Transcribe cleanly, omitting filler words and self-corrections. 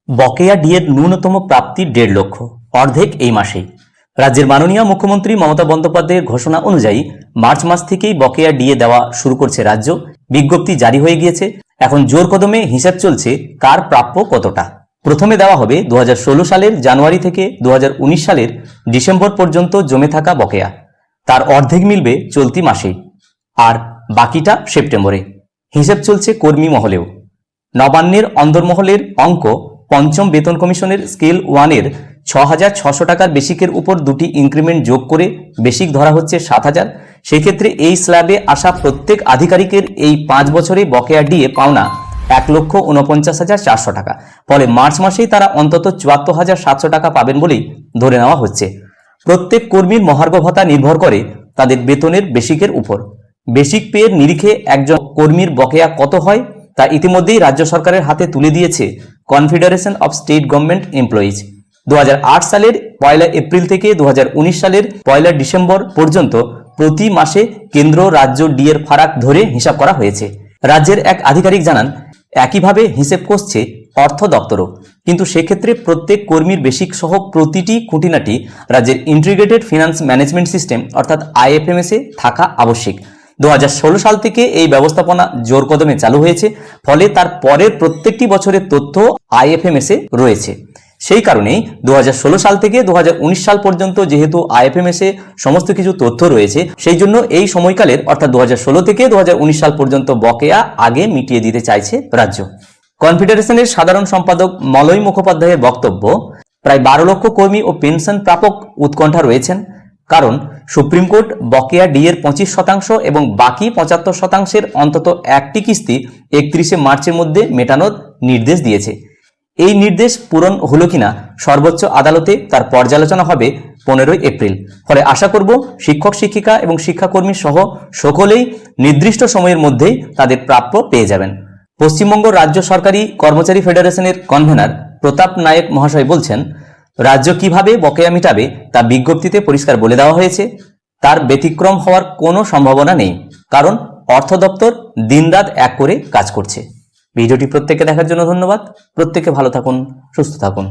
বকেয়া ডিএর ন্যূনতম প্রাপ্তি 1.5 লক্ষ, অর্ধেক এই মাসেই। রাজ্যের মাননীয় মুখ্যমন্ত্রী মমতা বন্দ্যোপাধ্যায়ের ঘোষণা অনুযায়ী মার্চ মাস থেকেই বকেয়া ডিএ দেওয়া শুরু করছে রাজ্য। বিজ্ঞপ্তি জারি হয়ে গিয়েছে। এখন জোর কদমে হিসাব চলছে কার প্রাপ্য কতটা। প্রথমে দেওয়া হবে 2016 সালের জানুয়ারি থেকে 2019 সালের ডিসেম্বর পর্যন্ত জমে থাকা বকেয়া। তার অর্ধেক মিলবে চলতি মাসেই, আর বাকিটা সেপ্টেম্বরে। হিসাব চলছে কর্মী মহলেও। নবান্নের অন্দরমহলের অঙ্ক, পঞ্চম বেতন কমিশনের স্কেল 1-এর 6,600 টাকার বেসিকের উপর 2টি ইনক্রিমেন্ট যোগ করে বেসিক ধরা হচ্ছে 7,000। সেই ক্ষেত্রে এই স্ল্যাবে আসা প্রত্যেক আধিকারিকের এই 5 বছরে বকেয়া ডিএ পাওনা 1,49,400 টাকা। ফলে মার্চ মাসেই তারা অন্তত 74,700 টাকা পাবেন বলেই ধরে নেওয়া হচ্ছে। প্রত্যেক কর্মীর মহার্ঘ ভাতা নির্ভর করে তাদের বেতনের বেসিকের উপর। বেসিক পেয়ের নিরিখে একজন কর্মীর বকেয়া কত হয় তা ইতিমধ্যেই রাজ্য সরকারের হাতে তুলে দিয়েছে confederation of state government employees. 2008 সালের 1 এপ্রিল থেকে 2019 সালের 1 ডিসেম্বর পর্যন্ত প্রতি মাসে কেন্দ্র রাজ্য ডিএর ফারাক ধরে হিসাব করা হয়েছে। রাজ্যের এক আধিকারিক জানান, একইভাবে হিসেব করছে অর্থ দপ্তরও, কিন্তু সেক্ষেত্রে প্রত্যেক কর্মীর বেসিক সহ প্রতিটি খুঁটিনাটি রাজ্যের ইন্টিগ্রেটেড ফিনান্স ম্যানেজমেন্ট সিস্টেম অর্থাৎ IFMS এ থাকা আবশ্যিক। 2016 সাল থেকে এই ব্যবস্থাপনা জোর কদমে চালু হয়েছে, ফলে তার পরের প্রত্যেকটি বছরের তথ্য IFMS এ রয়েছে। সেই কারণেই 2016 সাল থেকে 2019 সাল পর্যন্ত যেহেতু IFMS এ সমস্ত কিছু তথ্য রয়েছে, সেই জন্য এই সময়কালের অর্থাৎ 2016 থেকে 2019 সাল পর্যন্ত বকেয়া আগে মিটিয়ে দিতে চাইছে রাজ্য। কনফেডারেশনের সাধারণ সম্পাদক মলয় মুখোপাধ্যায়ের বক্তব্য, প্রায় 12 লক্ষ কর্মী ও পেনশন প্রাপক উৎকণ্ঠা রয়েছেন, কারণ সুপ্রিম কোর্ট বকেয়া ডিএর 25% এবং বাকি 75%-এর অন্তত একটি কিস্তি 31 মার্চের মধ্যে মেটানোর নির্দেশ দিয়েছে। এই নির্দেশ পূরণ হলো কিনা সর্বোচ্চ আদালতে তার পর্যালোচনা হবে 15 এপ্রিল। ফলে আশা করব শিক্ষক শিক্ষিকা এবং শিক্ষাকর্মী সহ সকলেই নির্দিষ্ট সময়ের মধ্যেই তাদের প্রাপ্য পেয়ে যাবেন। পশ্চিমবঙ্গ রাজ্য সরকারি কর্মচারী ফেডারেশনের কনভেনার প্রতাপ নায়ক মহাশয় বলছেন, রাজ্য কিভাবে বকেয়া মিটাবে তা বিজ্ঞপ্তিতে পরিষ্কার বলে দেওয়া হয়েছে। তার ব্যতিক্রম হওয়ার কোনো সম্ভাবনা নেই, কারণ অর্থ দপ্তর দিনরাত এক করে কাজ করছে। ভিডিওটি প্রত্যেককে দেখার জন্য ধন্যবাদ। প্রত্যেকে ভালো থাকুন, সুস্থ থাকুন।